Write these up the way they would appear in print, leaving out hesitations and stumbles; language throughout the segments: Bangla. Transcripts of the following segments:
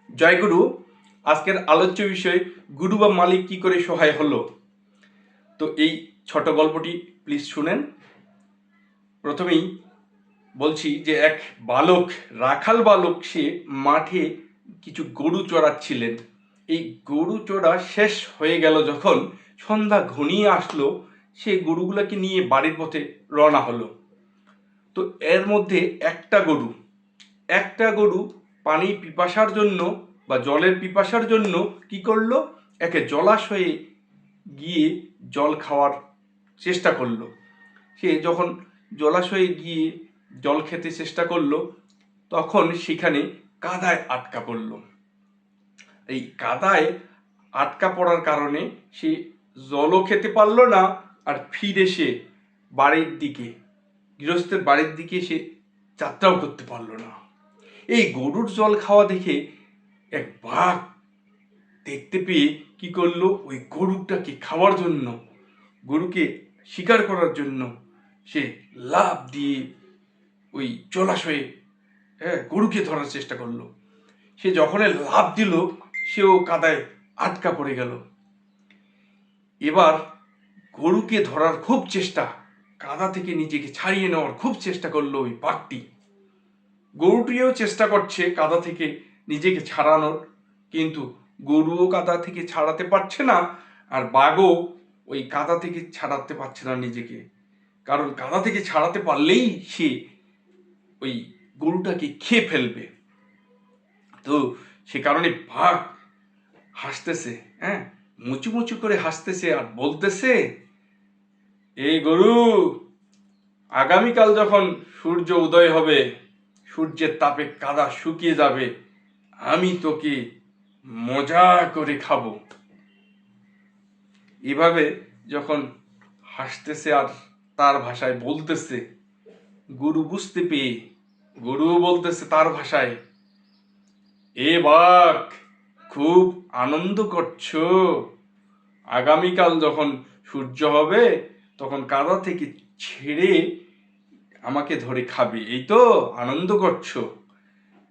জয় গুরু। আজকের আলোচ্য বিষয় গুরু বা মালিক কি করে সহায় হলো। তো এই ছোট গল্পটি প্লিজ শুনেন। প্রথমেই বলছি যে এক বালক, রাখাল বালক, সে মাঠে কিছু গরু চড়াচ্ছিলেন। এই গরু চড়া শেষ হয়ে গেল যখন, সন্ধ্যা ঘনিয়ে আসলো, সে গরুগুলোকে নিয়ে বাড়ির পথে রওনা হলো। তো এর মধ্যে একটা গরু পানির পিপাসার জন্য বা জলের পিপাসার জন্য কি করলো, একে জলাশয়ে গিয়ে জল খাওয়ার চেষ্টা করলো। সে যখন জলাশয়ে গিয়ে জল খেতে চেষ্টা করলো, তখন সেখানে কাদায় আটকা পড়লো। এই কাদায় আটকা পড়ার কারণে সে জলও খেতে পারলো না, আর ফিরে সে বাড়ির দিকে, গৃহস্থের বাড়ির দিকে সে যাত্রাও করতে পারলো না। এই গরুর জল খাওয়া দেখে এক বাঘ দেখতে পেয়ে কি করলো, ওই গরুটাকে খাওয়ার জন্য, গরুকে শিকার করার জন্য সে লাফ দিয়ে ওই জলাশয়ে গরুকে ধরার চেষ্টা করলো। সে যখন লাফ দিল, সেও কাদায় আটকা পড়ে গেল। এবার গরুকে ধরার খুব চেষ্টা, কাদা থেকে নিজেকে ছাড়িয়ে নেওয়ার খুব চেষ্টা করলো ওই বাঘটি। গরুটিও চেষ্টা করছে কাদা থেকে নিজেকে ছাড়ানোর, কিন্তু গরুও কাদা থেকে ছাড়াতে পারছে না, আর বাঘও ওই কাদা থেকে ছাড়াতে পারছে না নিজেকে। কারণ কাদা থেকে ছাড়াতে পারলেই সে ওই গরুটাকে খেয়ে ফেলবে। তো সে কারণে বাঘ হাসতেছে, মুচু মুচু করে হাসতেছে আর বলতেছে, এই গরু, আগামীকাল যখন সূর্য উদয় হবে, সূর্যের তাপে কাদা শুকিয়ে যাবে, আমি তোকে মজা করে খাবো। এভাবে যখন হাসতেছে আর তার ভাষায় বলতেছে, গরু বুঝতে পেয়ে গরুও বলতেছে তার ভাষায়, এ বাঘ, খুব আনন্দ করছো, আগামীকাল যখন সূর্য হবে তখন কাদা থেকে ছেড়ে আমাকে ধরে খাবে, এই তো আনন্দ করছো।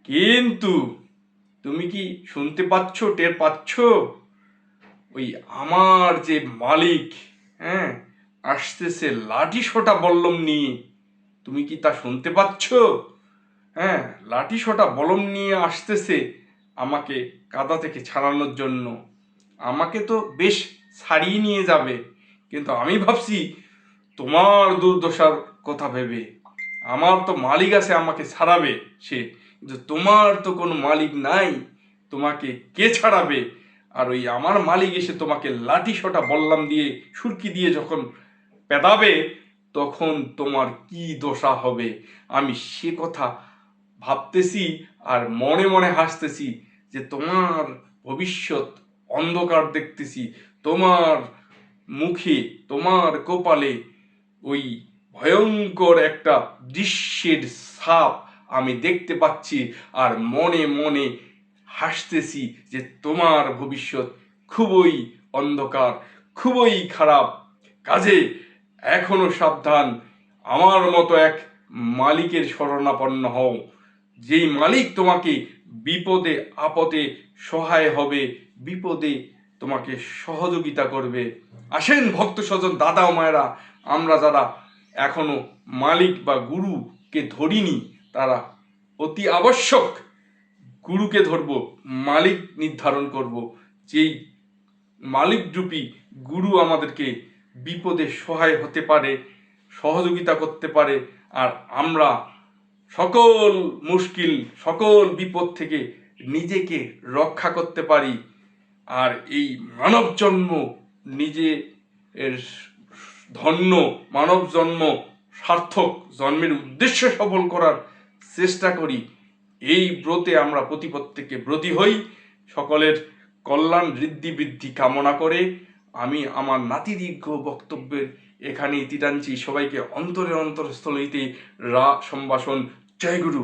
কিন্তু তুমি কি শুনতে পাচ্ছ, টের পাচ্ছ, ওই আমার যে মালিক আসতেছে লাঠি সোটা বল্লম নিয়ে, তুমি কি তা শুনতে পাচ্ছ? লাঠি সোটা বল্লম নিয়ে আসতেছে আমাকে কাদা থেকে ছাড়ানোর জন্য। আমাকে তো বেশ ছাড়িয়ে নিয়ে যাবে, কিন্তু আমি ভাবছি তোমার দুর্দশার কথা ভেবে, আমার তো মালিক আছে আমাকে ছাড়াবে সে, কিন্তু তোমার তো কোনো মালিক নাই, তোমাকে কে ছাড়াবে? আর ওই আমার মালিক এসে তোমাকে লাঠি সোটা বল্লাম দিয়ে, সুরকি দিয়ে যখন পেদাবে, তখন তোমার কি দশা হবে আমি সে কথা ভাবতেছি আর মনে মনে হাসতেছি, যে তোমার ভবিষ্যৎ অন্ধকার দেখতেছি, তোমার মুখে, তোমার কপালে ওই ভয়ঙ্কর একটা দৃশ্যের ছাপ আমি দেখতে পাচ্ছি, আর মনে মনে হাসতেছি যে তোমার ভবিষ্যৎ খুবই অন্ধকার, খুবই খারাপ। কাজে এখনো সাবধান, আমার মতো এক মালিকের শরণাপন্ন হও, যেই মালিক তোমাকে বিপদে আপদে সহায় হবে, বিপদে তোমাকে সহযোগিতা করবে। আসেন ভক্ত স্বজন, দাদা ও মায়েরা, আমরা যারা এখনো মালিক বা গুরুকে ধরিনি, তারা অতি আবশ্যক গুরুকে ধরব, মালিক নির্ধারণ করব, যেই মালিকরূপী গুরু আমাদেরকে বিপদে সহায় হতে পারে, সহযোগিতা করতে পারে, আর আমরা সকল মুশকিল, সকল বিপদ থেকে নিজেকে রক্ষা করতে পারি। আর এই মানব জন্ম নিজে এর ধন্য, মানব জন্ম সার্থক, জন্মের উদ্দেশ্য সফল করার চেষ্টা করি। এই ব্রতে আমরা প্রত্যেকে ব্রতী হই। সকলের কল্যাণ বৃদ্ধি কামনা করে আমি আমার নাতিদীর্ঘ বক্তব্যের এখানে ইতি টানছি। সবাইকে অন্তরের অন্তরস্থল হইতে সম্ভাষণ। জয় গুরু।